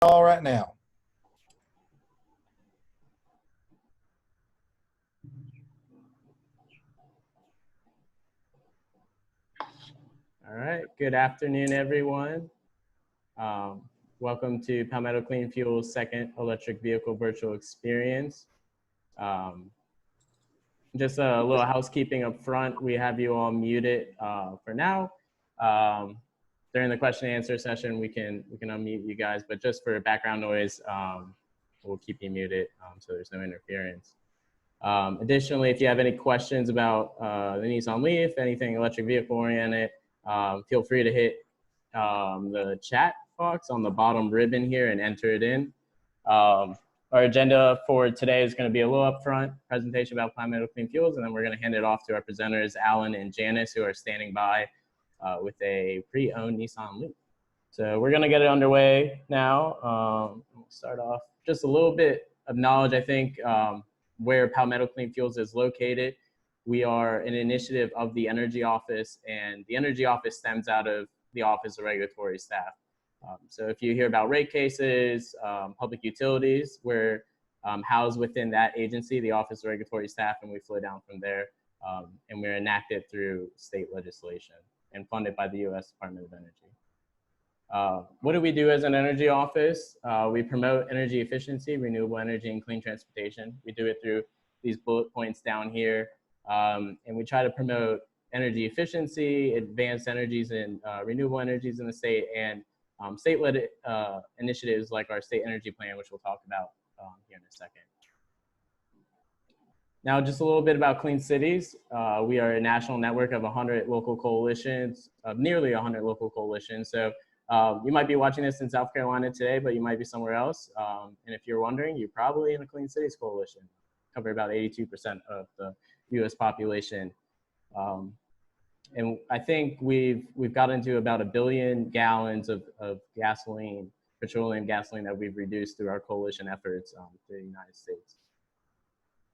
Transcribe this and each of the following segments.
All right now. All right, good afternoon, everyone. Welcome to Palmetto Clean Fuels' second electric vehicle virtual experience. Just a little housekeeping up front. We have you all muted for now. During the question and answer session, we can unmute you guys, but just for background noise, we'll keep you muted so there's no interference. Additionally, if you have any questions about the Nissan Leaf, anything electric vehicle oriented, feel free to hit the chat box on the bottom ribbon here and enter it in. Our agenda for today is going to be a little upfront presentation about Palmetto Clean Fuels, and then we're going to hand it off to our presenters, Alan and Janice, who are standing by with a pre-owned Nissan Leaf. So we're going to get it underway now. We'll start off just a little bit of knowledge, I think, where Palmetto Clean Fuels is located. We are an initiative of the Energy Office, and the Energy Office stems out of the Office of Regulatory Staff. So if you hear about rate cases, public utilities, we're housed within that agency, the Office of Regulatory Staff, and we flow down from there. And we're enacted through state legislation and funded by the U.S. Department of Energy. What do we do as an energy office? We promote energy efficiency, renewable energy, and clean transportation. We do it through these bullet points down here. And we try to promote energy efficiency, advanced energies and renewable energies in the state, and state-led initiatives like our state energy plan, which we'll talk about here in a second. Now, just a little bit about Clean Cities. We are a national network of 100 local coalitions, nearly 100 local coalitions. So you might be watching this in South Carolina today, but you might be somewhere else. And if you're wondering, you're probably in a Clean Cities coalition. Cover about 82% of the U.S. population. And I think we've gotten to about 1 billion gallons of gasoline, petroleum gasoline, that we've reduced through our coalition efforts through the United States.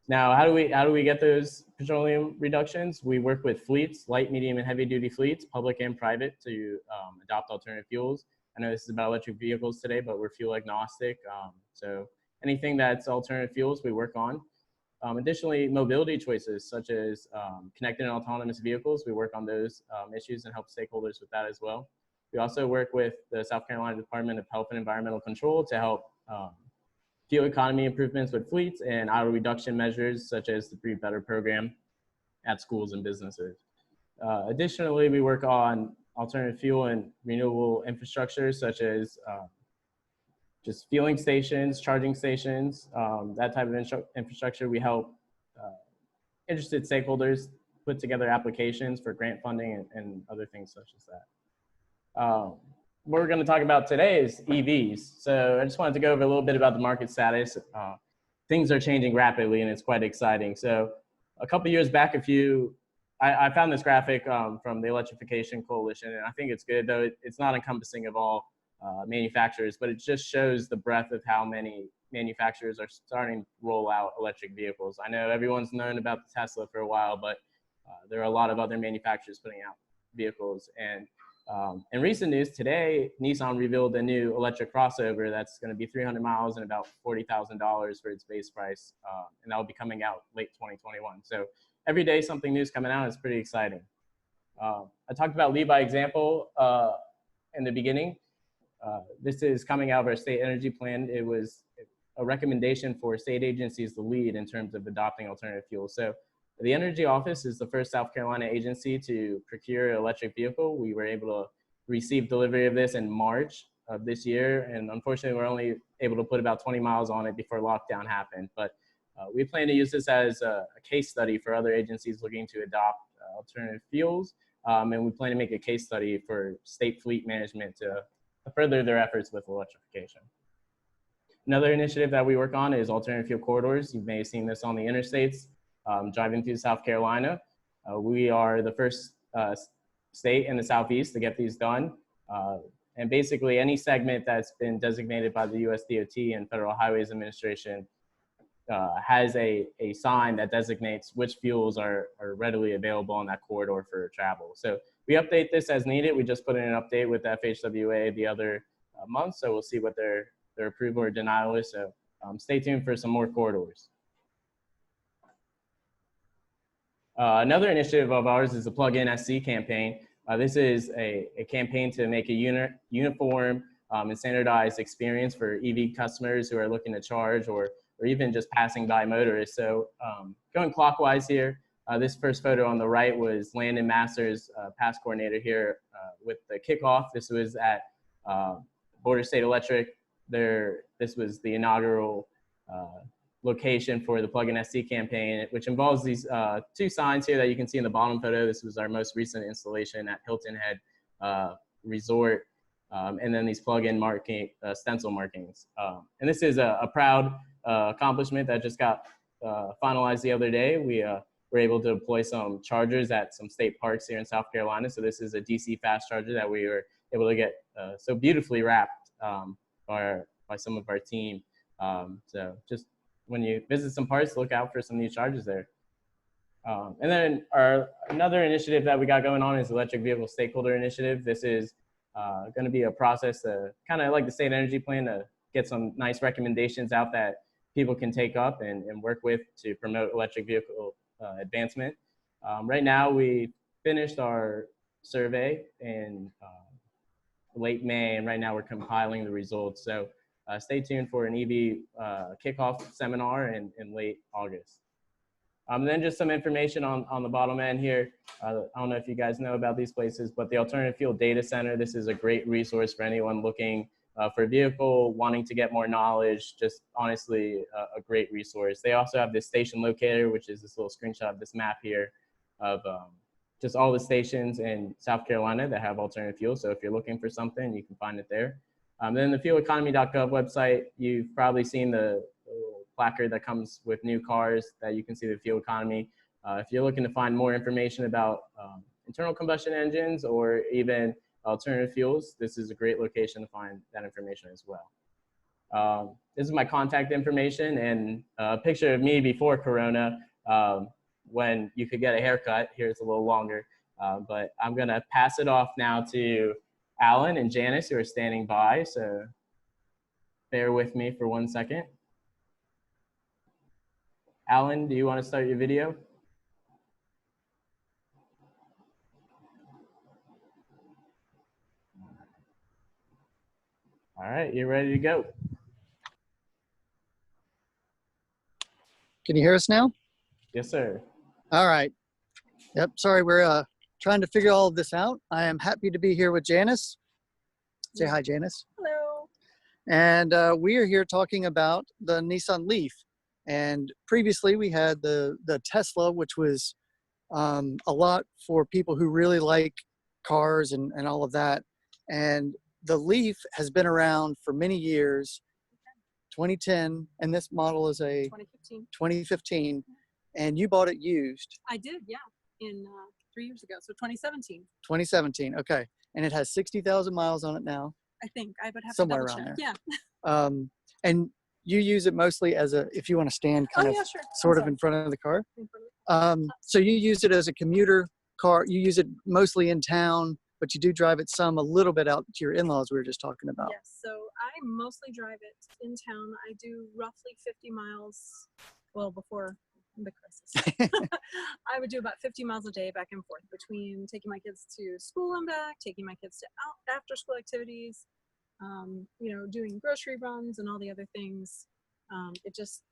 Now, how do we get those petroleum reductions? We work with fleets, light, medium, and heavy duty fleets, public and private, to adopt alternative fuels. I know this is about electric vehicles today, but we're fuel agnostic. So anything that's alternative fuels, we work on. Additionally, mobility choices such as connected and autonomous vehicles, we work on those issues and help stakeholders with that as well. We also work with the South Carolina Department of Health and Environmental Control to help fuel economy improvements with fleets and auto reduction measures such as the Breathe Better program at schools and businesses. Additionally, we work on alternative fuel and renewable infrastructure such as just fueling stations, charging stations, that type of infrastructure. We help interested stakeholders put together applications for grant funding and other things such as that. What we're going to talk about today is EVs. So I just wanted to go over a little bit about the market status. Things are changing rapidly and it's quite exciting. So a couple years back, I found this graphic from the Electrification Coalition, and I think it's good, though it's not encompassing of all manufacturers, but it just shows the breadth of how many manufacturers are starting to roll out electric vehicles. I know everyone's known about the Tesla for a while, but there are a lot of other manufacturers putting out vehicles. And in recent news today, Nissan revealed a new electric crossover that's going to be 300 miles and about $40,000 for its base price, and that will be coming out late 2021. So every day something new is coming out. It's pretty exciting. I talked about lead by example in the beginning. This is coming out of our state energy plan. It was a recommendation for state agencies to lead in terms of adopting alternative fuels. So the Energy Office is the first South Carolina agency to procure an electric vehicle. We were able to receive delivery of this in March of this year. And unfortunately, we're only able to put about 20 miles on it before lockdown happened. But we plan to use this as a case study for other agencies looking to adopt alternative fuels. And we plan to make a case study for state fleet management to further their efforts with electrification. Another initiative that we work on is alternative fuel corridors. You may have seen this on the interstates. Driving through South Carolina. We are the first state in the Southeast to get these done. And basically any segment that's been designated by the US DOT and Federal Highways Administration has a sign that designates which fuels are readily available on that corridor for travel. So we update this as needed. We just put in an update with the FHWA the other month, so we'll see what their their approval or denial is. So stay tuned for some more corridors. Another initiative of ours is the Plug-in SC campaign. This is a campaign to make a uniform and standardized experience for EV customers who are looking to charge or even just passing by motorists. So going clockwise here, this first photo on the right was Landon Masters, past coordinator here with the kickoff. This was at Border State Electric. This was the inaugural location for the Plug-in SC campaign, which involves these two signs here that you can see in the bottom photo. This was our most recent installation at Hilton Head Resort. And then these plug-in stencil markings. And this is a proud accomplishment that just got finalized the other day. We were able to deploy some chargers at some state parks here in South Carolina. So this is a DC fast charger that we were able to get so beautifully wrapped by some of our team. So just when you visit some parks, look out for some new chargers there. And then another initiative that we got going on is Electric Vehicle Stakeholder Initiative. This is going to be a process to kind of like the state energy plan to get some nice recommendations out that people can take up and work with to promote electric vehicle advancement. Right now, we finished our survey in late May, and right now we're compiling the results. So stay tuned for an EV kickoff seminar in late August. Then just some information on the bottom end here. I don't know if you guys know about these places, but the Alternative Fuel Data Center, this is a great resource for anyone looking for a vehicle, wanting to get more knowledge, just honestly a great resource. They also have this station locator, which is this little screenshot of this map here of just all the stations in South Carolina that have alternative fuel. So if you're looking for something, you can find it there. Then the fueleconomy.gov website, you've probably seen the placard that comes with new cars that you can see the fuel economy. If you're looking to find more information about internal combustion engines or even alternative fuels, this is a great location to find that information as well. This is my contact information and a picture of me before Corona when you could get a haircut. Here's a little longer, but I'm gonna pass it off now to Alan and Janice, who are standing by, so bear with me for 1 second. Alan, do you want to start your video? All right, you're ready to go. Can you hear us now? Yes, sir. All right. Yep, sorry, we're trying to figure all of this out. I am happy to be here with Janice. Say hi, Janice. Hello. And we are here talking about the Nissan Leaf. And previously we had the Tesla, which was a lot for people who really like cars and all of that. And the Leaf has been around for many years, 2010, and this model is a 2015, and you bought it used. I did, yeah, in 3 years ago, so 2017. 2017, okay. And it has 60,000 miles on it now. I think I would have somewhere to double around check. there. Yeah. And you use it mostly as if you want to stand kind of sure. sort of in front of the car. So you use it as a commuter car. You use it mostly in town, but you do drive it a little bit out to your in-laws we were just talking about. Yes, so I mostly drive it in town. I do roughly 50 miles, well, before the crisis. I would do about 50 miles a day back and forth between taking my kids to school and back, taking my kids to after school activities, doing grocery runs and all the other things. It just,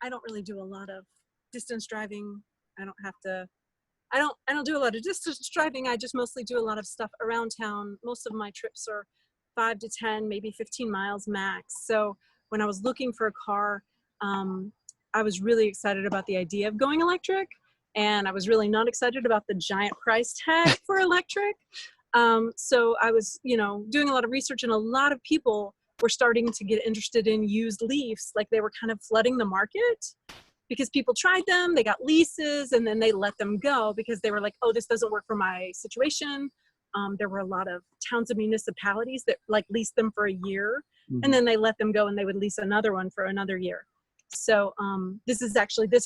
I don't really do a lot of distance driving. I don't do a lot of distance driving. I just mostly do a lot of stuff around town. Most of my trips are 5 to 10, maybe 15 miles max. So when I was looking for a car, I was really excited about the idea of going electric, and I was really not excited about the giant price tag for electric. So I was, doing a lot of research, and a lot of people were starting to get interested in used Leafs. Like they were kind of flooding the market because people tried them, they got leases, and then they let them go because they were like, oh, this doesn't work for my situation. There were a lot of towns and municipalities that like leased them for a year, and then they let them go and they would lease another one for another year. So this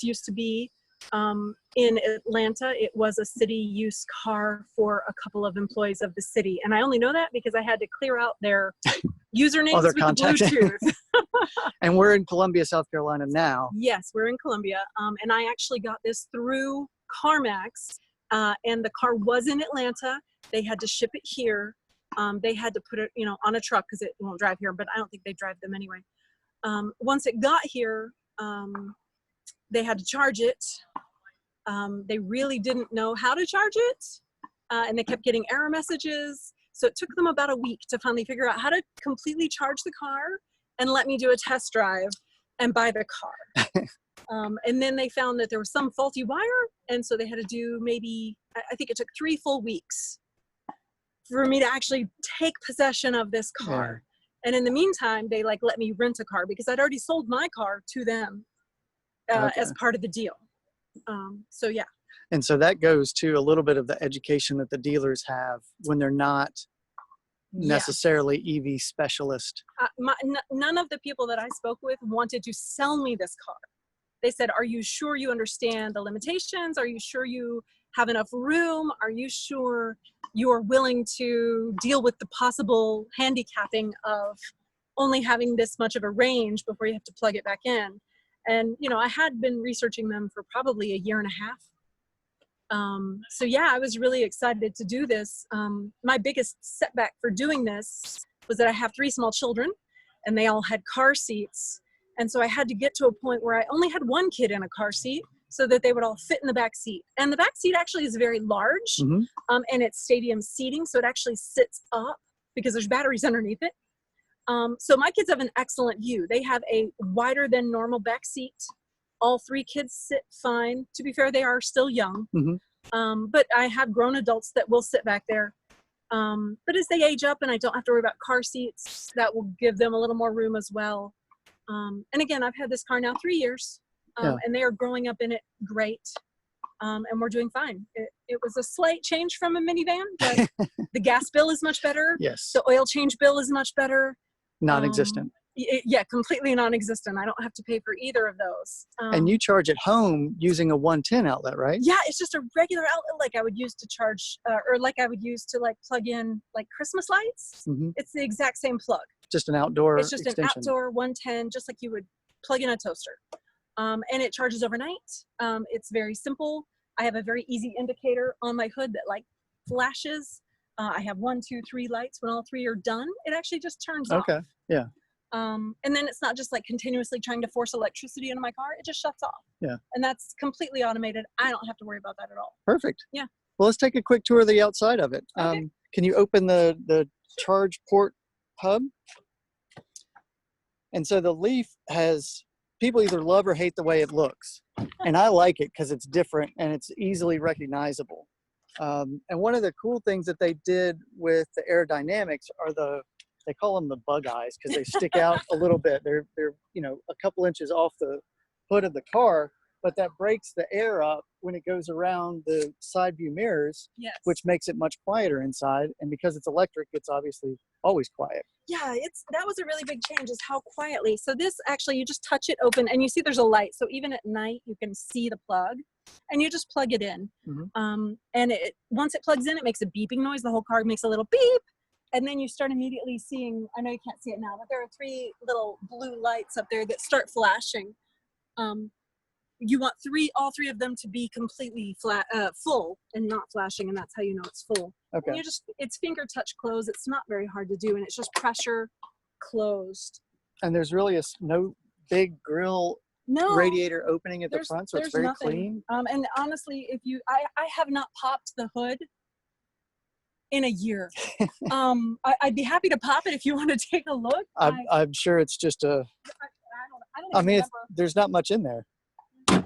used to be in Atlanta. It was a city use car for a couple of employees of the city. And I only know that because I had to clear out their usernames with the contacts. Bluetooth. And we're in Columbia, South Carolina now. Yes, we're in Columbia. And I actually got this through CarMax, and the car was in Atlanta. They had to ship it here. They had to put it, on a truck because it won't drive here, but I don't think they drive them anyway. Once it got here, they had to charge it. They really didn't know how to charge it, and they kept getting error messages. So it took them about a week to finally figure out how to completely charge the car and let me do a test drive and buy the car. And then they found that there was some faulty wire, and so they had to do maybe, I think it took 3 full weeks for me to actually take possession of this car. Yeah. And in the meantime, they let me rent a car because I'd already sold my car to them as part of the deal. So yeah. And so that goes to a little bit of the education that the dealers have when they're not necessarily EV specialist. None of the people that I spoke with wanted to sell me this car. They said, are you sure you understand the limitations? Are you sure you have enough room? Are you sure you are willing to deal with the possible handicapping of only having this much of a range before you have to plug it back in? And, I had been researching them for probably a year and a half. So yeah, I was really excited to do this. My biggest setback for doing this was that I have 3 small children and they all had car seats. And so I had to get to a point where I only had 1 kid in a car seat so that they would all fit in the back seat. And the back seat actually is very large, and it's stadium seating. So it actually sits up because there's batteries underneath it. So my kids have an excellent view. They have a wider than normal back seat. All 3 kids sit fine. To be fair, they are still young. But I have grown adults that will sit back there. But as they age up and I don't have to worry about car seats, that will give them a little more room as well. And again, I've had this car now 3 years, and they are growing up in it great. And we're doing fine. It was a slight change from a minivan, but the gas bill is much better. Yes. The oil change bill is much better. Non-existent. Yeah, completely non-existent. I don't have to pay for either of those. And you charge at home using a 110 outlet, right? Yeah, it's just a regular outlet like I would use to charge, or like I would use to plug in Christmas lights. It's the exact same plug. Just an outdoor It's just extension. an outdoor 110, just like you would plug in a toaster. And it charges overnight. It's very simple. I have a very easy indicator on my hood that flashes. I have 1, 2, 3 lights. When all 3 are done, it actually just turns off. Okay, yeah. And then it's not just continuously trying to force electricity into my car. It just shuts off. Yeah. And that's completely automated. I don't have to worry about that at all. Perfect. Yeah. Well, let's take a quick tour of the outside of it. Okay. Can you open the charge port hub? And so the Leaf has, people either love or hate the way it looks. And I like it because it's different and it's easily recognizable. And one of the cool things that they did with the aerodynamics are they call them the bug eyes because they stick out a little bit. They're a couple inches off the hood of the car, but that breaks the air up when it goes around the side view mirrors, which makes it much quieter inside. And because it's electric, it's obviously always quiet. Yeah, that was a really big change is how quietly. So this actually, you just touch it open and you see there's a light. So even at night, you can see the plug and you just plug it in. And once it plugs in, it makes a beeping noise. The whole car makes a little beep. And then you start immediately seeing, I know you can't see it now, but there are 3 little blue lights up there that start flashing. You want all three of them to be completely full and not flashing, and that's how you know it's full. Okay. And it's finger touch close. It's not very hard to do, and it's just pressure closed. And there's really no big grill radiator opening at the front, so it's very clean. And honestly, I have not popped the hood in a year. I'd be happy to pop it if you want to take a look. I'm sure it's just a. I mean, there's not much in there. I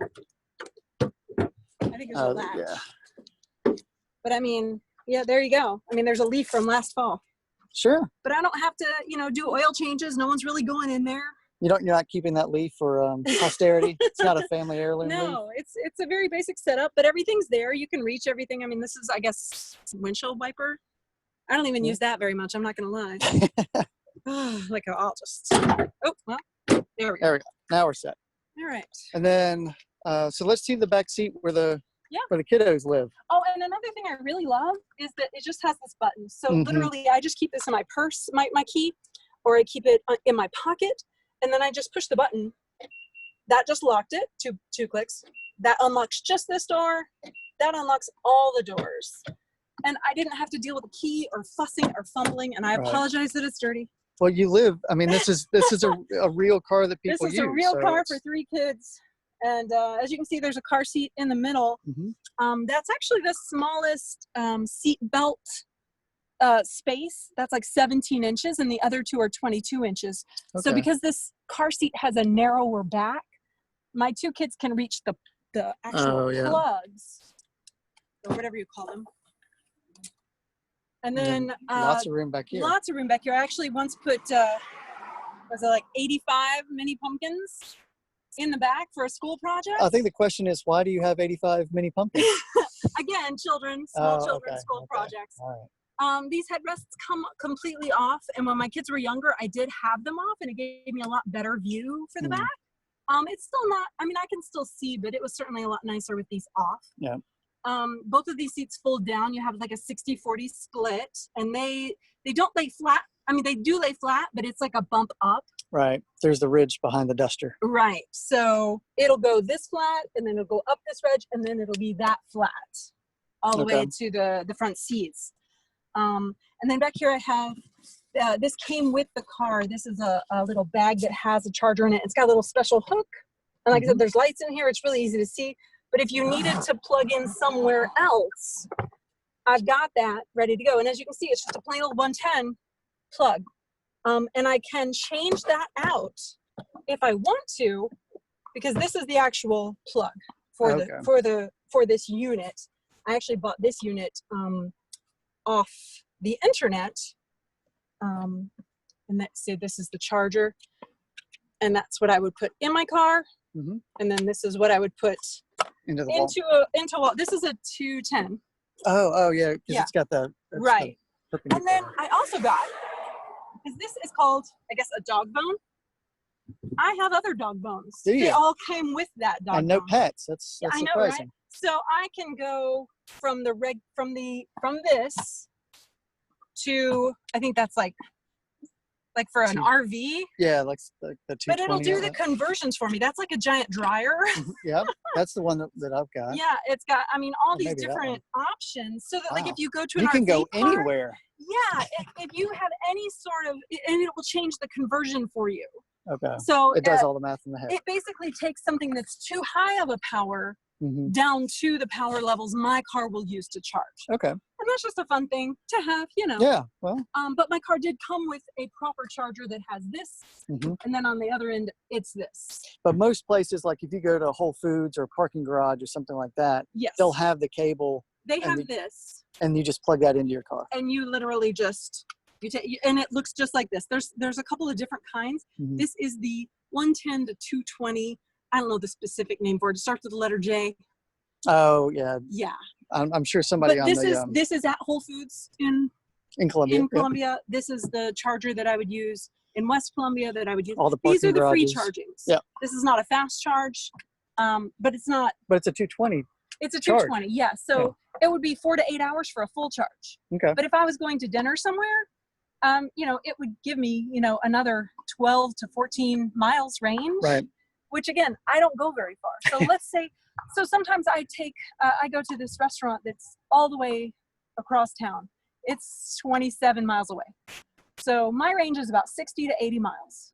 think it's a latch. Yeah. But I mean, yeah, there you go. I mean, there's a Leaf from last fall. Sure. But I don't have to, do oil changes. No one's really going in there. You're not keeping that Leaf for posterity. It's not a family heirloom. No, Leaf. It's a very basic setup, but everything's there. You can reach everything. I mean, this is, I guess, windshield wiper. I don't even use that very much. I'm not going to lie. I'll just. Oh, well, there we go. There we go. Now we're set. All right. And then, so let's see the back seat where the kiddos live. Oh, and another thing I really love is that it just has this button. So literally, I just keep this in my purse, my key, or I keep it in my pocket, and then I just push the button. That just locked it, two clicks. That unlocks just this door. That unlocks all the doors. And I didn't have to deal with a key or fussing or fumbling, and I apologize that it's dirty. Well, you live, I mean, this is a real car that people use. This is a real car for 3 kids. And as you can see, there's a car seat in the middle. That's actually the smallest seat belt space. That's like 17 inches, and the other 2 are 22 inches. So because this car seat has a narrower back, my 2 kids can reach the actual plugs, or whatever you call them. And then lots of room back here. Lots of room back here. I actually once put, was it like 85 mini pumpkins in the back for a school project? I think the question is, why do you have 85 mini pumpkins? Again, small children, school projects. All right. These headrests come completely off, and when my kids were younger, I did have them off, and it gave me a lot better view for the back. It's still not, I mean, I can still see, but it was certainly a lot nicer with these off. Yeah. Both of these seats fold down. You have like a 60-40 split, and they don't lay flat. I mean, they do lay flat, but it's like a bump up. Right. There's the ridge behind the duster. Right. So it'll go this flat, and then it'll go up this ridge, and then it'll be that flat all the way to the front seats. And then back here I have, this came with the car. This is a little bag that has a charger in it. It's got a little special hook. And like I said, there's lights in here. It's really easy to see. But if you needed to plug in somewhere else, I've got that ready to go. And as you can see, it's just a plain old 110 plug. And I can change that out if I want to, because this is the actual plug for this unit. I actually bought this unit off the internet. And let's say this is the charger. And that's what I would put in my car. And then this is what I would put into the wall. Into a wall. This is a 210. Oh yeah, because it's got the right. And then I also got, because this is called, I guess, a dog bone. I have other dog bones. Do you? They all came with that dog and no bone. pets. That's I know, surprising. right? So I can go from this to, I think that's like for an RV. Yeah, like the 220. But it'll do the conversions for me. That's like a giant dryer. Yeah, that's the one that I've got. Yeah, it's got, I mean, all these different options. So that like if you go to an RV can go park, anywhere. Yeah, if you have any sort of, and it will change the conversion for you. Okay. So it does all the math in the head. It basically takes something that's too high of a power down to the power levels my car will use to charge. Okay. And that's just a fun thing to have, you know. Yeah, well. But my car did come with a proper charger that has this, and then on the other end, it's this. But most places, like if you go to Whole Foods or parking garage or something like that, they'll have the cable. They have this. And you just plug that into your car. And you literally just, and it looks just like this. There's a couple of different kinds. This is the 110 to 220. I don't know the specific name for it. It starts with the letter J. Oh, yeah. Yeah. I'm sure somebody but this is at Whole Foods in Columbia. Columbia. This is the charger that I would use in West Columbia that I would use. All the These are the garages. free chargings. Yeah. This is not a fast charge, but it's not. But it's a 220. It's a 220, yeah. So it would be 4 to 8 hours for a full charge. Okay. But if I was going to dinner somewhere, you know, it would give me, you know, another 12 to 14 miles range. Right. Which again, I don't go very far. So let's say, so sometimes I go to this restaurant that's all the way across town. It's 27 miles away. So my range is about 60 to 80 miles,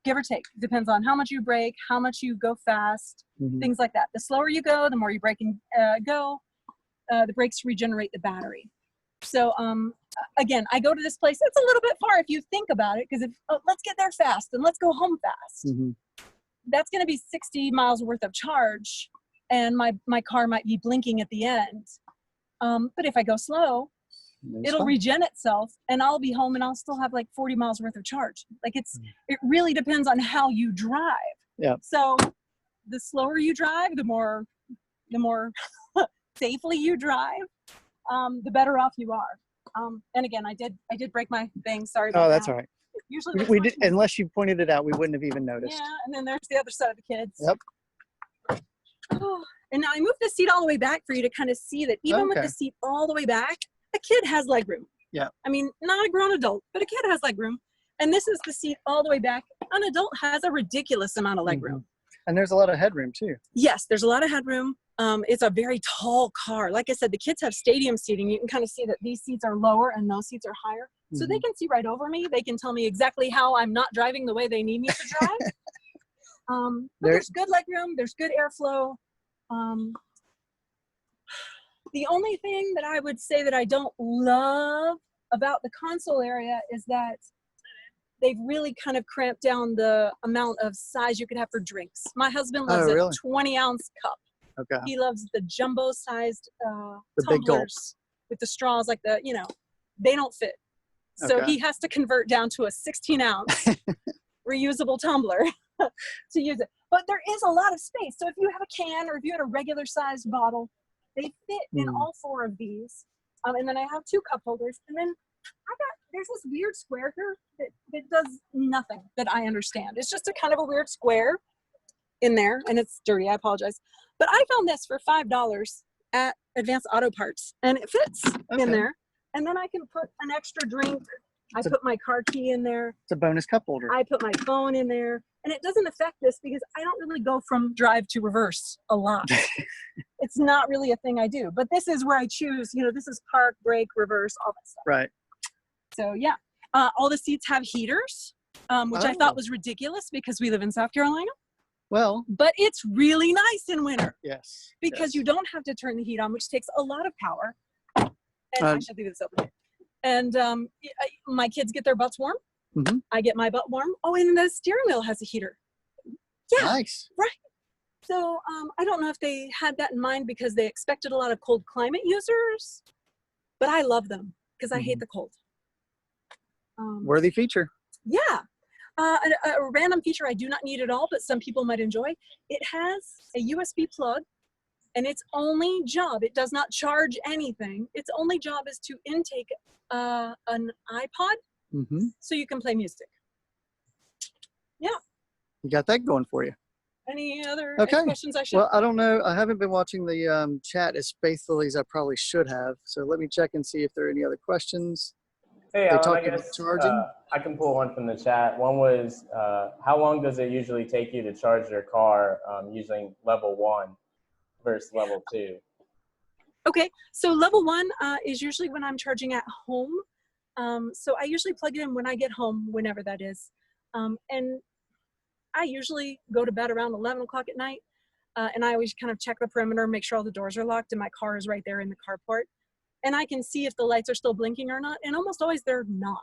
give or take. Depends on how much you brake, how much you go fast, things like that. The slower you go, the more you brake and go. The brakes regenerate the battery. So again, I go to this place. It's a little bit far if you think about it, because let's get there fast and let's go home fast. That's going to be 60 miles worth of charge, and my car might be blinking at the end. But if I go slow, it'll regen itself, and I'll be home, and I'll still have like 40 miles worth of charge. Like it really depends on how you drive. Yeah. So the slower you drive, the more safely you drive, the better off you are. And again, I did break my thing. Sorry about that. Oh, that's all right. Usually we did, unless you pointed it out, we wouldn't have even noticed. Yeah, and then there's the other side of the kids. Yep. Oh, and now I moved the seat all the way back for you to kind of see that even with the seat all the way back, a kid has legroom. Yeah. I mean, not a grown adult, but a kid has legroom. And this is the seat all the way back. An adult has a ridiculous amount of leg room. And there's a lot of headroom too. Yes, there's a lot of headroom. It's a very tall car. Like I said, the kids have stadium seating. You can kind of see that these seats are lower and those seats are higher. So they can see right over me. They can tell me exactly how I'm not driving the way they need me to drive. But there's good leg room. There's good airflow. The only thing that I would say that I don't love about the console area is that they've really kind of cramped down the amount of size you could have for drinks. My husband loves a 20-ounce cup. Okay. He loves the jumbo-sized the big gulps with the straws, like they don't fit. So he has to convert down to a 16-ounce reusable tumbler to use it. But there is a lot of space. So if you have a can or if you had a regular-sized bottle, they fit in all 4 of these. And then I have 2 cup holders. And then there's this weird square here that does nothing that I understand. It's just a kind of a weird square in there, and it's dirty. I apologize. But I found this for $5 at Advanced Auto Parts, and it fits in there. And then I can put an extra drink. I put my car key in there. It's a bonus cup holder. I put my phone in there, and it doesn't affect this because I don't really go from drive to reverse a lot. It's not really a thing I do, but this is where I choose, this is park, brake, reverse, all that stuff. Right. So yeah, all the seats have heaters, which I thought was ridiculous because we live in South Carolina. Well, but it's really nice in winter. Yes. Because you don't have to turn the heat on, which takes a lot of power. And I should leave this open. And my kids get their butts warm. I get my butt warm. Oh, and the steering wheel has a heater. Yeah. Nice. Right. So I don't know if they had that in mind because they expected a lot of cold climate users, but I love them because I hate the cold. Worthy feature. Yeah. A random feature I do not need at all, but some people might enjoy. It has a USB plug, and its only job, it does not charge anything. Its only job is to intake an iPod so you can play music. Yeah. You got that going for you. Any other questions I should? Well, I don't know. I haven't been watching the chat as faithfully as I probably should have. So let me check and see if there are any other questions. Hey, Alan, I guess I can pull one from the chat. One was, how long does it usually take you to charge your car using level 1 versus level 2? Okay, so level 1 is usually when I'm charging at home. So I usually plug it in when I get home, whenever that is. And I usually go to bed around 11 o'clock at night. And I always kind of check the perimeter, make sure all the doors are locked, and my car is right there in the carport. And I can see if the lights are still blinking or not, and almost always they're not.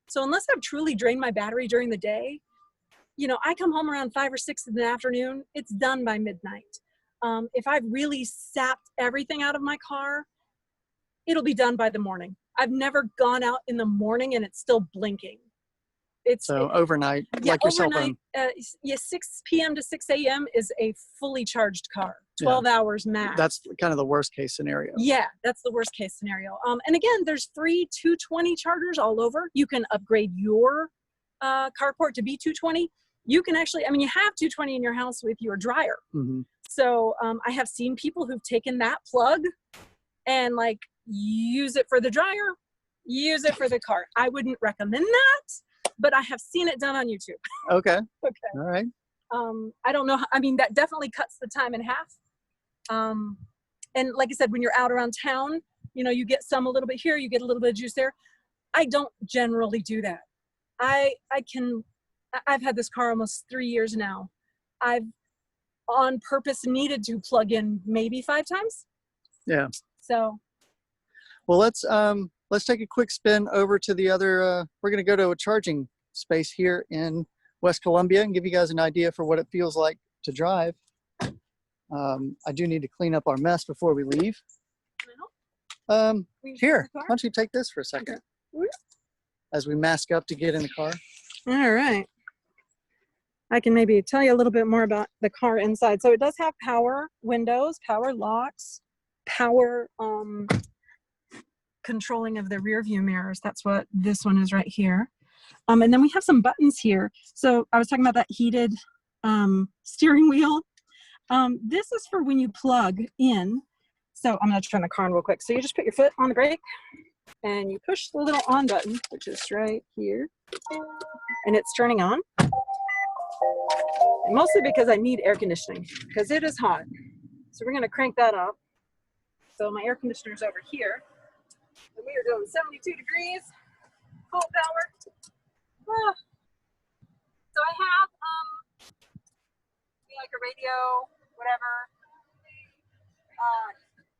So unless I've truly drained my battery during the day, I come home around 5 or 6 in the afternoon, it's done by midnight. If I've really sapped everything out of my car, it'll be done by the morning. I've never gone out in the morning and it's still blinking. Overnight, like your cell phone. 6 p.m. to 6 a.m. is a fully charged car, 12 hours max. That's kind of the worst case scenario. Yeah, that's the worst case scenario. And again, there's free 220 chargers all over. You can upgrade your carport to be 220. You can actually, you have 220 in your house with your dryer. So I have seen people who've taken that plug and use it for the dryer, use it for the car. I wouldn't recommend that, but I have seen it done on YouTube. Okay. Okay. All right. I don't know. That definitely cuts the time in half. And like I said, when you're out around town, you get some a little bit here, you get a little bit of juice there. I don't generally do that. I've had this car almost 3 years now. I've on purpose needed to plug in maybe 5 times. Yeah. So. Well, let's take a quick spin over to the other, we're going to go to a charging space here in West Columbia and give you guys an idea for what it feels like to drive. I do need to clean up our mess before we leave. Here, why don't you take this for a second as we mask up to get in the car. All right. I can maybe tell you a little bit more about the car inside. So it does have power windows, power locks, power controlling of the rear view mirrors. That's what this one is right here. And then we have some buttons here. So I was talking about that heated steering wheel. This is for when you plug in. So I'm going to turn the car on real quick. So you just put your foot on the brake and you push the little on button, which is right here, and it's turning on. And mostly because I need air conditioning because it is hot. So we're gonna crank that up. So my air conditioner's over here, and we are doing 72 degrees, full power. Ah. So I have like a radio, whatever.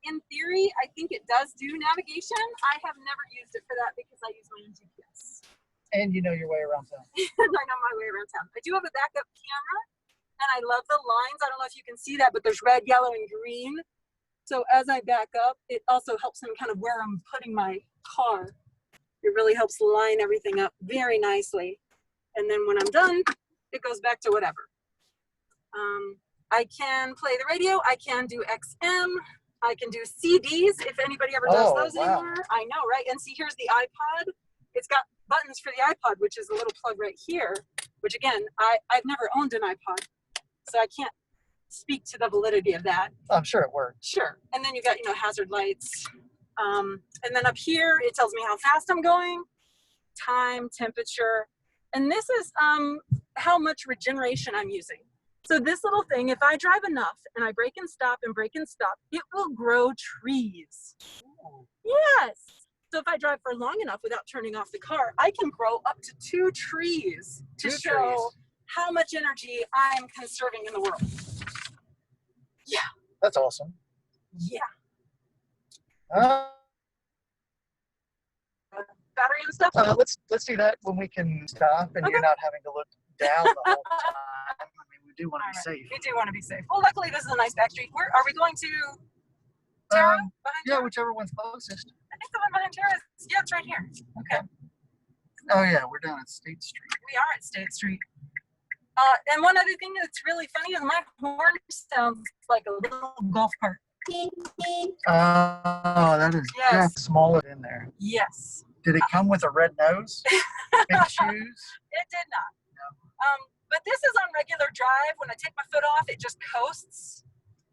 In theory, I think it does do navigation. I have never used it for that because I use my own GPS. And you know your way around town. And I know my way around town. I do have a backup camera, and I love the lines. I don't know if you can see that, but there's red, yellow, and green. So as I back up, it also helps them kind of where I'm putting my car. It really helps line everything up very nicely. And then when I'm done, it goes back to whatever. I can play the radio. I can do XM. I can do CDs if anybody ever does those anymore. I know, right? And see, here's the iPod. It's got buttons for the iPod, which is a little plug right here, which again, I've never owned an iPod, so I can't speak to the validity of that. I'm sure it works. Sure. And then you got, hazard lights. And then up here, it tells me how fast I'm going, time, temperature. And this is how much regeneration I'm using. So this little thing, if I drive enough and I brake and stop, it will grow trees. Ooh. Yes. So if I drive for long enough without turning off the car, I can grow up to 2 trees to show how much energy I'm conserving in the world. Yeah. That's awesome. Yeah. Battery and stuff? Let's do that when we can stop and you're not having to look down the whole time. I mean, we do want to be safe. We do want to be safe. Well, luckily this is a nice back street. Where are we going to? Tara? Yeah, whichever one's closest. I think the one behind Tara is, yeah, it's right here. Okay. Oh yeah, we're down at State Street. We are at State Street. And one other thing that's really funny is my horn sounds like a little golf cart. Oh, that is just small in there. Yes. Did it come with a red nose? Big shoes? It did not. No. But this is on regular drive. When I take my foot off, it just coasts.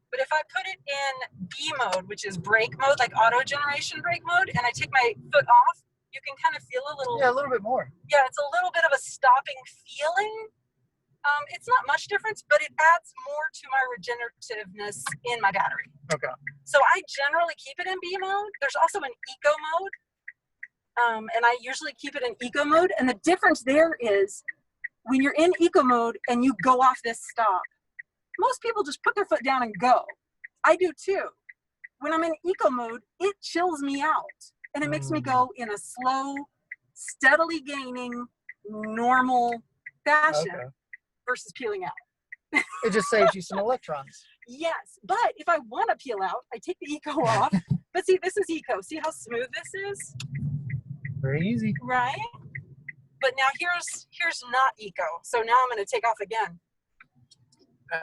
But if I put it in B mode, which is brake mode, like auto generation brake mode, and I take my foot off, you can kind of feel a little. Yeah, a little bit more. Yeah, it's a little bit of a stopping feeling. It's not much difference, but it adds more to my regenerativeness in my battery. Okay. So I generally keep it in B mode. There's also an eco mode, and I usually keep it in eco mode. And the difference there is when you're in eco mode and you go off this stop, most people just put their foot down and go. I do too. When I'm in eco mode, it chills me out, and it makes me go in a slow, steadily gaining, normal fashion. Okay. Versus peeling out. It just saves you some electrons. Yes, but if I want to peel out, I take the eco off. But see, this is eco. See how smooth this is? Very easy. Right? But now here's not eco. So now I'm going to take off again.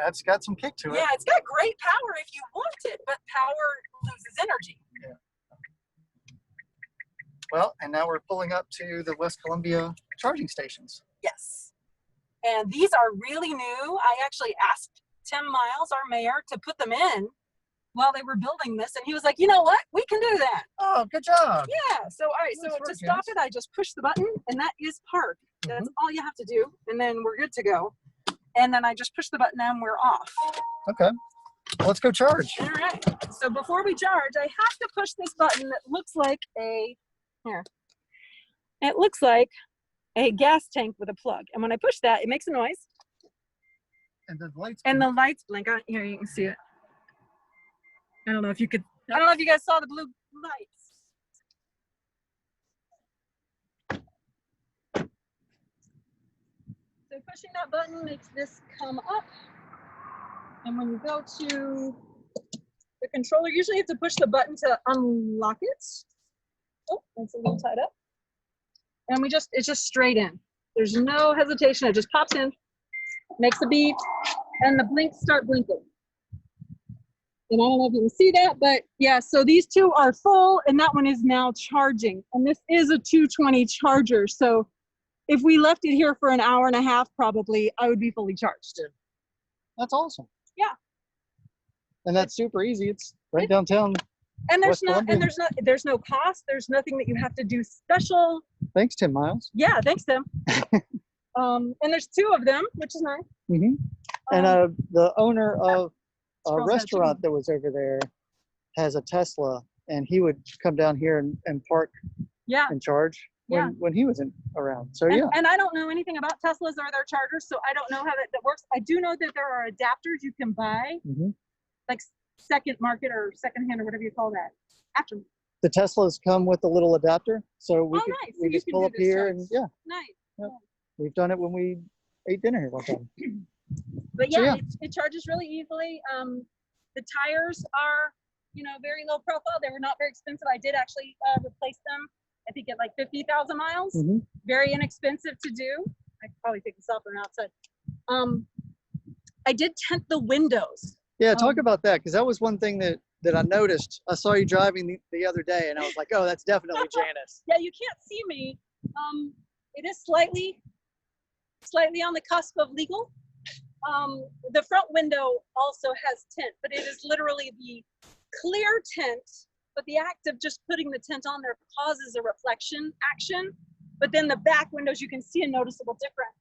It's got some kick to it. Yeah, it's got great power if you want it, but power loses energy. Yeah. Well, and now we're pulling up to the West Columbia charging stations. Yes. And these are really new. I actually asked Tim Miles, our mayor, to put them in while they were building this. And he was like, you know what? We can do that. Oh, good job. Yeah. So, all right. So to stop it, I just push the button, and that is park. That's all you have to do. And then we're good to go. And then I just push the button and we're off. Okay. Well, let's go charge. All right. So before we charge, I have to push this button that looks like it looks like a gas tank with a plug. And when I push that, it makes a noise. And the lights blink out here. You can see it. I don't know if you guys saw the blue lights. So pushing that button makes this come up. And when you go to the controller, usually you have to push the button to unlock it. Oh, that's a little tied up. And it's just straight in. There's no hesitation. It just pops in, makes a beep, and the blinks start blinking. And I don't know if you can see that, but yeah, so these two are full, and that one is now charging. And this is a 220 charger. So if we left it here for an hour and a half, probably, I would be fully charged. That's awesome. Yeah. And that's super easy. It's right downtown And West Columbia. there's no cost. There's nothing that you have to do special. Thanks, Tim Miles. Yeah, thanks, Tim. And there's 2 of them, which is nice. Mm-hmm. And the owner of a Squirrels had restaurant chicken. that was over there has a Tesla, and he would come down here and park Yeah. and charge when he wasn't around. So And I don't know anything about Teslas or their chargers, so I don't know how that works. I do know that there are adapters you can buy, like second market or second hand or whatever you call that. After. the Teslas come with a little adapter, so we Nice. So we you just can pull do up this here charge. and yeah, Nice. we've done it when we ate dinner here one time. But So, yeah, yeah. it charges really easily. The tires are, very low profile. They were not very expensive. I did actually replace them, I think at like 50,000 miles. Very inexpensive to do. I could probably take this off from outside. I did tint the windows. Yeah, talk about that, because that was one thing that I noticed. I saw you driving the other day, and I was like, oh, that's definitely Janice. Yeah, you can't see me. It is slightly on the cusp of legal. The front window also has tint, but it is literally the clear tint, but the act of just putting the tint on there causes a reflection action. But then the back windows, you can see a noticeable difference.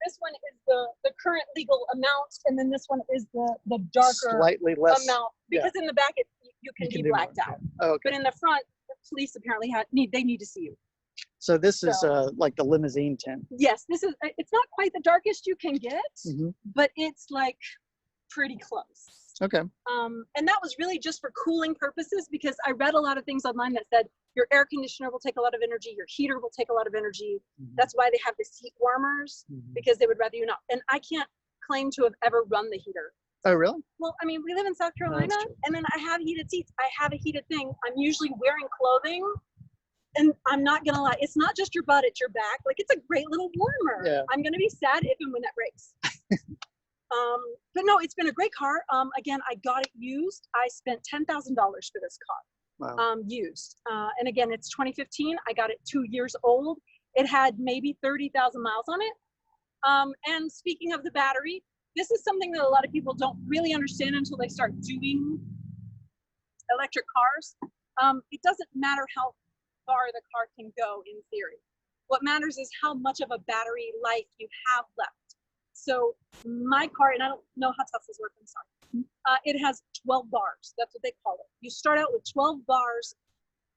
This one is the current legal amount, and then this one is the darker Slightly less amount, because in the back you can be blacked out. Oh, okay. But in the front, the police apparently need to see you. So this is like the limousine tint. Yes, it's not quite the darkest you can get, but it's like pretty close. Okay. And that was really just for cooling purposes, because I read a lot of things online that said your air conditioner will take a lot of energy, your heater will take a lot of energy. That's why they have the seat warmers, because they would rather you not. And I can't claim to have ever run the heater. Oh, really? Well, I mean, we live in South Carolina, and then I have heated seats. I have a heated thing. I'm usually wearing clothing. And I'm not gonna lie, it's not just your butt, it's your back. Like, it's a great little warmer. Yeah. I'm gonna be sad if and when that breaks. But no, it's been a great car. Again, I got it used. I spent $10,000 for this car. Wow. Used. And again, it's 2015. I got it 2 years old. It had maybe 30,000 miles on it. And speaking of the battery, this is something that a lot of people don't really understand until they start doing electric cars. It doesn't matter how far the car can go in theory. What matters is how much of a battery life you have left. So my car, and I don't know how Teslas work, I'm sorry. It has 12 bars. That's what they call it. You start out with 12 bars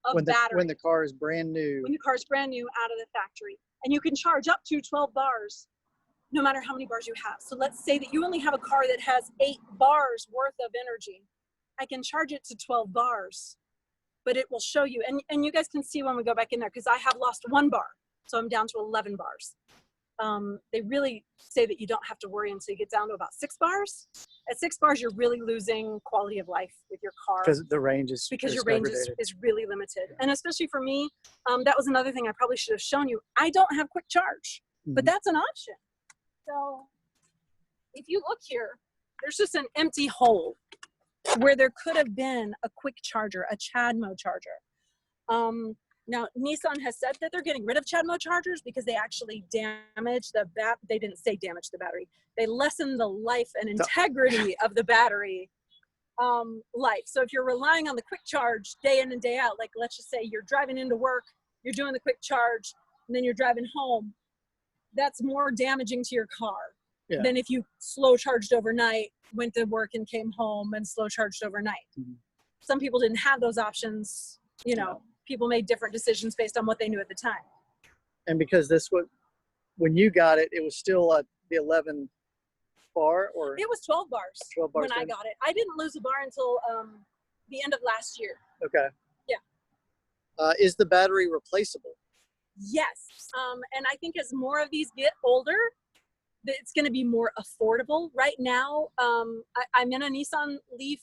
of battery. When the car is brand new. When the car is brand new out of the factory. And you can charge up to 12 bars no matter how many bars you have. So let's say that you only have a car that has 8 bars worth of energy. I can charge it to 12 bars. But it will show you, and you guys can see when we go back in there, because I have lost 1 bar, so I'm down to 11 bars. They really say that you don't have to worry until you get down to about 6 bars. At 6 bars, you're really losing quality of life with your car. Because the range is your range is really limited. And especially for me, that was another thing I probably should have shown you. I don't have quick charge, but that's an option. So if you look here, there's just an empty hole where there could have been a quick charger, a CHAdeMO charger. Now, Nissan has said that they're getting rid of CHAdeMO chargers because they actually damage the they didn't say damage the battery. They lessen the life and integrity of the battery life. So if you're relying on the quick charge day in and day out, like let's just say you're driving into work, you're doing the quick charge, and then you're driving home, that's more damaging to your car than if you slow charged overnight, went to work and came home and slow charged overnight. Some people didn't have those options. People made different decisions based on what they knew at the time. And because when you got it, it was still the 11 bar, or it was 12 bars. 12 bars when I got it. I didn't lose a bar until the end of last year. Okay. Yeah. Is the battery replaceable? Yes. And I think as more of these get older, it's going to be more affordable. Right now, I'm in a Nissan Leaf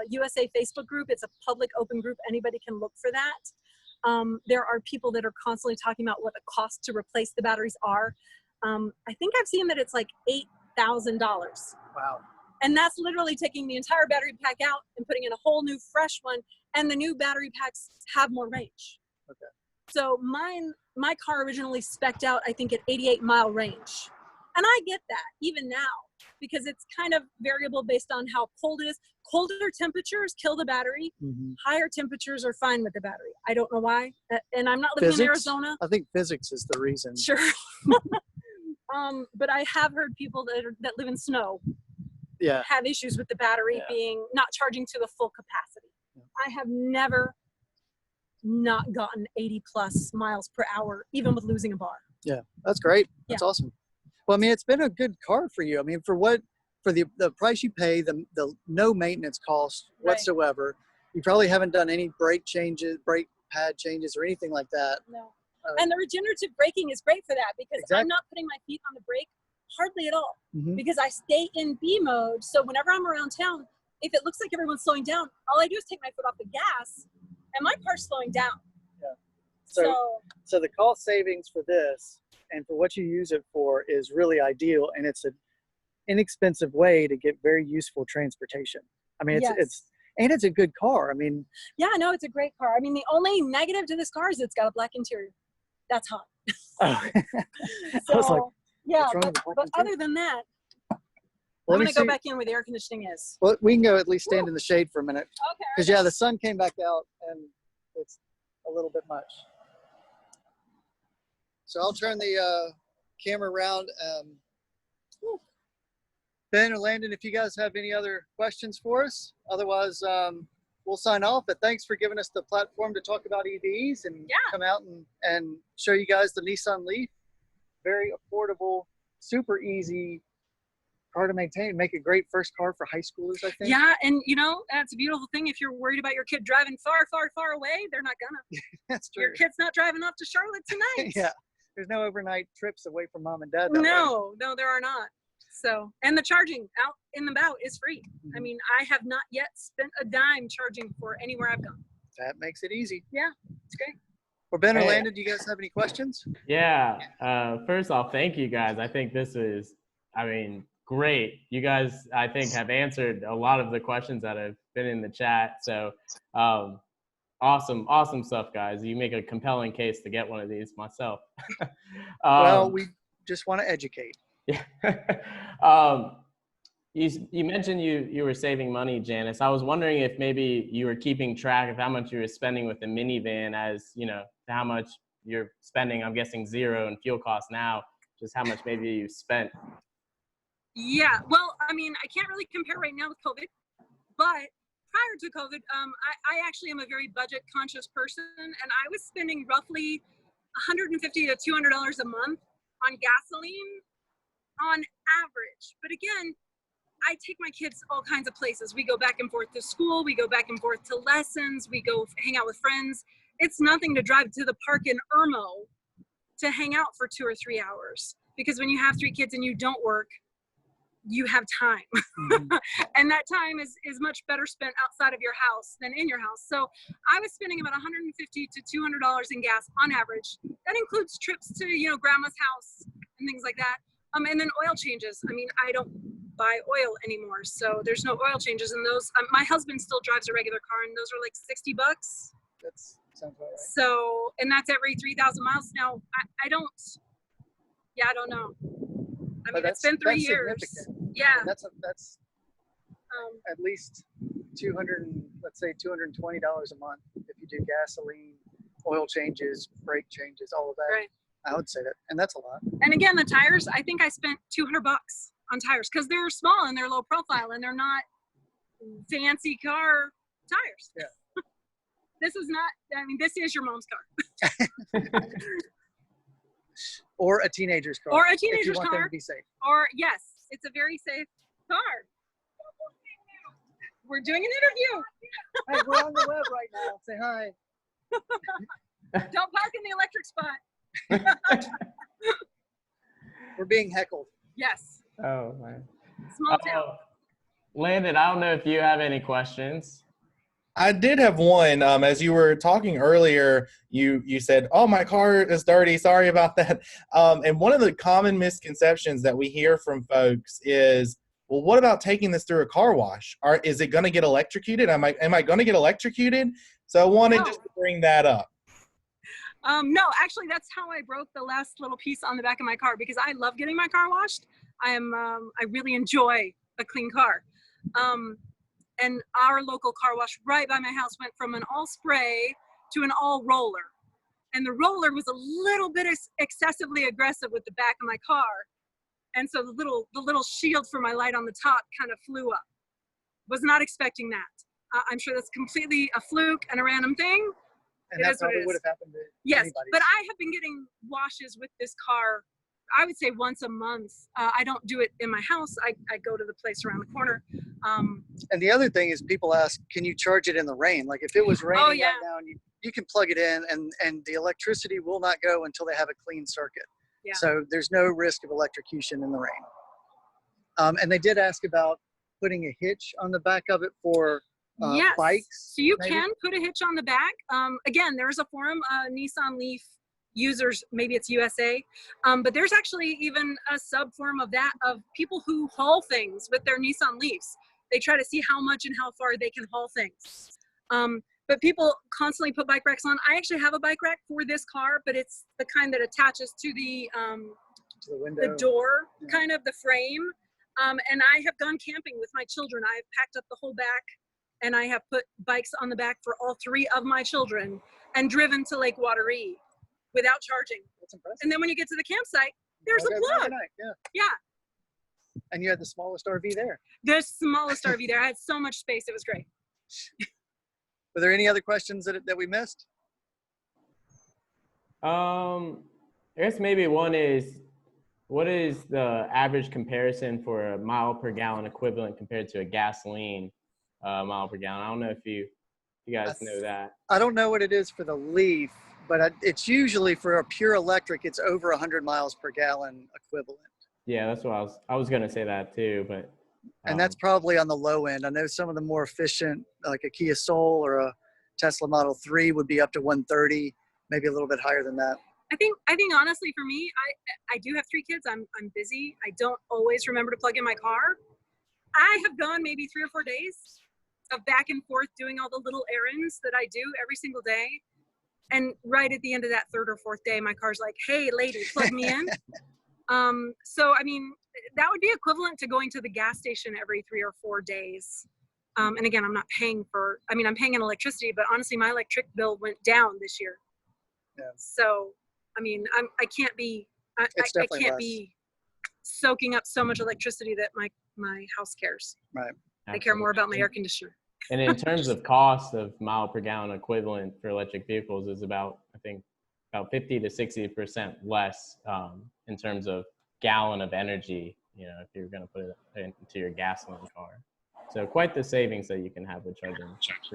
USA Facebook group. It's a public open group. Anybody can look for that. There are people that are constantly talking about what the cost to replace the batteries are. I think I've seen that it's like $8,000. Wow. And that's literally taking the entire battery pack out and putting in a whole new fresh one. And the new battery packs have more range. Okay. So my car originally spec'd out, I think, at 88-mile range. And I get that even now, because it's kind of variable based on how cold it is. Colder temperatures kill the battery. Higher temperatures are fine with the battery. I don't know why. And I'm not living in Arizona. I think physics is the reason. Sure. But I have heard people that live in snow have issues with the battery being not charging to the full capacity. I have never not gotten 80 plus miles per hour, even with losing a bar. Yeah, that's great. That's awesome. Well, I mean, it's been a good car for you. I mean, for the price you pay, the no maintenance cost whatsoever. You probably haven't done any brake pad changes or anything like that. No. And the regenerative braking is great for that, because I'm not putting my feet on the brake hardly at all, because I stay in B mode. So whenever I'm around town, if it looks like everyone's slowing down, all I do is take my foot off the gas and my car's slowing down. Yeah. So the cost savings for this and for what you use it for is really ideal, and it's an inexpensive way to get very useful transportation. I mean, it's a good car. I mean, yeah, no, it's a great car. I mean, the only negative to this car is it's got a black interior. That's hot. I was like, but other than that, I'm going to go back in where the air conditioning is. Well, we can go at least stand in the shade for a minute. Okay. Because, the sun came back out, and it's a little bit much. So I'll turn the camera around. Ben or Landon, if you guys have any other questions for us, otherwise we'll sign off. But thanks for giving us the platform to talk about EVs and come out and show you guys the Nissan Leaf. Very affordable, super easy car to maintain. Make a great first car for high schoolers, I think. Yeah, and that's a beautiful thing. If you're worried about your kid driving far, far, far away, they're not gonna. That's true. Your kid's not driving off to Charlotte tonight. Yeah, there's no overnight trips away from mom and dad. No, there are not. So, and the charging out in about is free. I mean, I have not yet spent a dime charging for anywhere I've gone. That makes it easy. Yeah, it's great. Well, Ben or Landon, do you guys have any questions? Yeah. First off, thank you guys. I think this is, great. You guys, I think, have answered a lot of the questions that have been in the chat. So awesome stuff, guys. You make a compelling case to get one of these myself. Well, we just want to educate. Yeah. You mentioned you were saving money, Janice. I was wondering if maybe you were keeping track of how much you were spending with the minivan, as how much you're spending. I'm guessing zero in fuel costs now. Just how much maybe you spent. Yeah, well, I can't really compare right now with COVID, but prior to COVID, I actually am a very budget conscious person, and I was spending roughly $150 to $200 a month on gasoline on average. But again, I take my kids all kinds of places. We go back and forth to school. We go back and forth to lessons. We go hang out with friends. It's nothing to drive to the park in Irmo to hang out for 2 or 3 hours. Because when you have 3 kids and you don't work, you have time. And that time is much better spent outside of your house than in your house. So I was spending about $150 to $200 in gas on average. That includes trips to, grandma's house and things like that. And then oil changes. I don't buy oil anymore, so there's no oil changes in those. My husband still drives a regular car, and those are like $60. That sounds about right. So, and that's every 3,000 miles. Now, I don't know. It's been 3 years. Yeah. That's at least $220 a month if you do gasoline, oil changes, brake changes, all of that. Right. I would say that, and that's a lot. And again, the tires, I think I spent $200 on tires, because they're small and they're low profile and they're not fancy car tires. Yeah. This is not, this is your mom's car. Or a teenager's car. Or a teenager's if you want car. them to be safe. Or, yes, it's a very safe car. We're doing an interview. Hey, we're on the web right now. Say hi. Don't park in the electric spot. We're being heckled. Yes. Oh, man. Small town. Landon, I don't know if you have any questions. I did have one. As you were talking earlier, you said, "Oh, my car is dirty. Sorry about that." And one of the common misconceptions that we hear from folks is, "Well, what about taking this through a car wash? Is it going to get electrocuted? Am I going to get electrocuted?" So I wanted just to bring that up. No, actually, that's how I broke the last little piece on the back of my car, because I love getting my car washed. I really enjoy a clean car. And our local car wash right by my house went from an all spray to an all roller. And the roller was a little bit excessively aggressive with the back of my car. And so the little shield for my light on the top kind of flew up. Was not expecting that. I'm sure that's completely a fluke and a random thing. And that probably would have happened to anybody. But I have been getting washes with this car, I would say once a month. I don't do it in my house. I go to the place around the corner. And the other thing is, people ask, can you charge it in the rain? Like if it was raining right now, and you can plug it in, and the electricity will not go until they have a clean circuit. Yeah. So there's no risk of electrocution in the rain. And they did ask about putting a hitch on the back of it for yes. bikes. So you can put a hitch on the back. Again, there's a forum, Nissan Leaf users, maybe it's USA, but there's actually even a sub forum of that, of people who haul things with their Nissan Leafs. They try to see how much and how far they can haul things. But people constantly put bike racks on. I actually have a bike rack for this car, but it's the kind that attaches to the window, the door, kind of the frame. And I have gone camping with my children. I've packed up the whole back, and I have put bikes on the back for all 3 of my children and driven to Lake Wateree without charging. That's impressive. And then when you get to the campsite, there's a plug. Yeah. And you had the smallest RV there. The smallest RV there. I had so much space. It was great. Were there any other questions that we missed? I guess maybe one is, what is the average comparison for a mile per gallon equivalent compared to a gasoline mile per gallon? I don't know if you guys know that. I don't know what it is for the Leaf, but it's usually for a pure electric, it's over 100 miles per gallon equivalent. Yeah, that's what I was going to say that too, but. And that's probably on the low end. I know some of the more efficient, like a Kia Soul or a Tesla Model 3 would be up to 130, maybe a little bit higher than that. I think honestly for me, I do have 3 kids. I'm busy. I don't always remember to plug in my car. I have gone maybe 3 or 4 days of back and forth doing all the little errands that I do every single day. And right at the end of that 3rd or 4th day, my car's like, hey lady, plug me in. So, I mean, that would be equivalent to going to the gas station every 3 or 4 days. And again, I'm paying an electricity, but honestly, my electric bill went down this year. Yeah. So, I mean, I can't be soaking up so much electricity that my house cares. Right. I care more about my air conditioner. And in terms of cost of mile per gallon equivalent for electric vehicles is about 50 to 60% less in terms of gallon of energy, if you're going to put it into your gasoline car. So quite the savings that you can have with charging.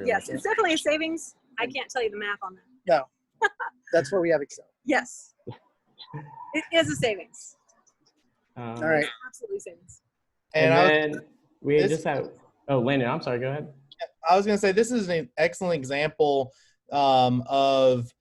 Yes, it's definitely a savings. I can't tell you the math on that. No, that's where we have Excel. Yes, it is a savings. All right. Absolutely savings. And then we just have, Landon, I'm sorry, go ahead. I was going to say, this is an excellent example of,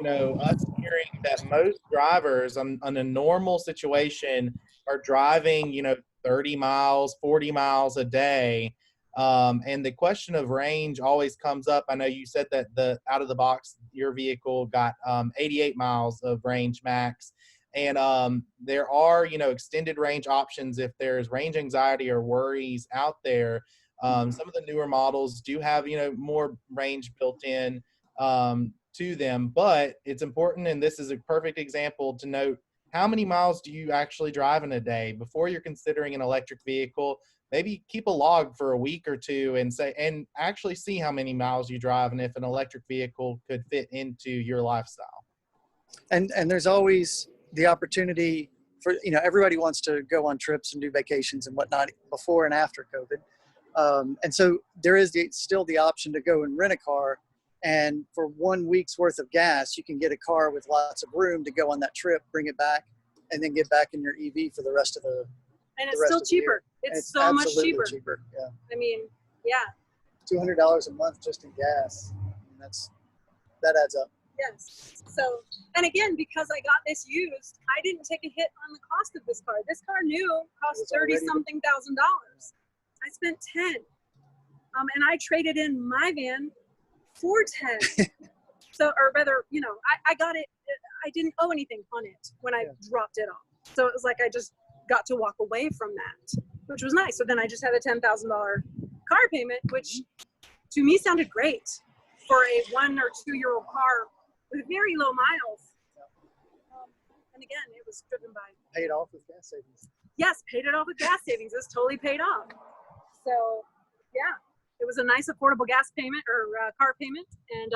us hearing that most drivers on a normal situation are driving, 30 miles, 40 miles a day. And the question of range always comes up. I know you said that out of the box, your vehicle got 88 miles of range max. And there are, extended range options if there's range anxiety or worries out there. Some of the newer models do have, more range built in to them, but it's important, and this is a perfect example to note, how many miles do you actually drive in a day? Before you're considering an electric vehicle, maybe keep a log for a week or 2 and actually see how many miles you drive and if an electric vehicle could fit into your lifestyle. And there's always the opportunity for, everybody wants to go on trips and do vacations and whatnot before and after COVID. And so there is still the option to go and rent a car. And for 1 week's worth of gas, you can get a car with lots of room to go on that trip, bring it back, and then get back in your EV for the rest of the And it's still cheaper. It's so much cheaper. Yeah. I mean, yeah. $200 a month just in gas. That adds up. Yes. So, and again, because I got this used, I didn't take a hit on the cost of this car. This car new cost $30-something thousand. I spent 10. And I traded in my van for 10. So, or rather, you know, I got it. I didn't owe anything on it when I dropped it off. So it was like I just got to walk away from that, which was nice. So then I just had a $10,000 car payment, which to me sounded great for a 1 or 2 year old car with very low miles. And again, it was driven by. Paid off with gas savings. Yes, paid it off with gas savings. It's totally paid off. So, yeah, it was a nice affordable gas payment or car payment. And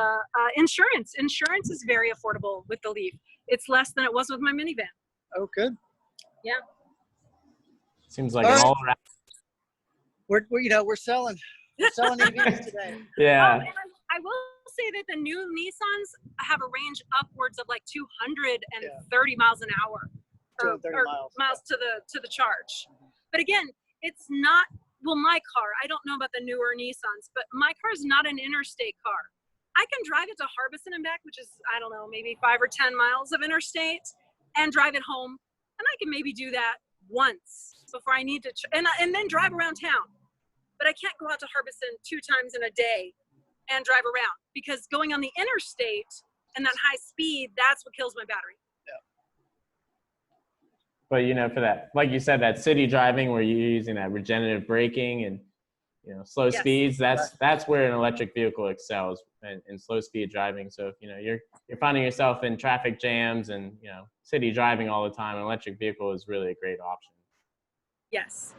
insurance. Insurance is very affordable with the Leaf. It's less than it was with my minivan. Oh, good. Yeah. Seems like All an right. all around. We're selling EVs today. Yeah. And I will say that the new Nissans have a range upwards of like 230 miles an hour. 230 miles. To the charge. But again, it's not, well, my car, I don't know about the newer Nissans, but my car is not an interstate car. I can drive it to Harbison and back, which is, I don't know, maybe 5 or 10 miles of interstate, and drive it home. And I can maybe do that once before I need to, and then drive around town. But I can't go out to Harbison 2 times in a day and drive around, because going on the interstate and that high speed, that's what kills my battery. But, you know, for that, like you said, that city driving where you're using that regenerative braking and, you know, slow speeds, that's where an electric vehicle excels in slow speed driving. So if, you know, you're finding yourself in traffic jams and, you know, city driving all the time, an electric vehicle is really a great option. Yes.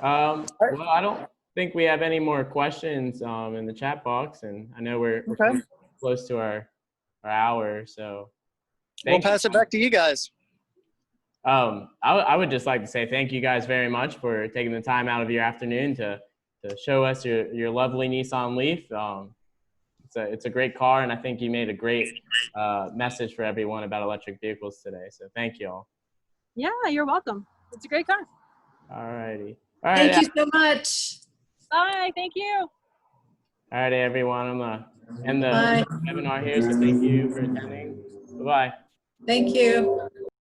Well, I don't think we have any more questions in the chat box, and I know we're close to our hour, so We'll pass it back to you guys. I would just like to say thank you guys very much for taking the time out of your afternoon to show us your lovely Nissan Leaf. It's a great car, and I think you made a great message for everyone about electric vehicles today. So thank you all. Yeah, you're welcome. It's a great car. All righty. All right. Thank you so much. Bye. Thank you. All righty, everyone. I'm gonna end the Bye. webinar here. So thank you for attending. Bye-bye. Thank you.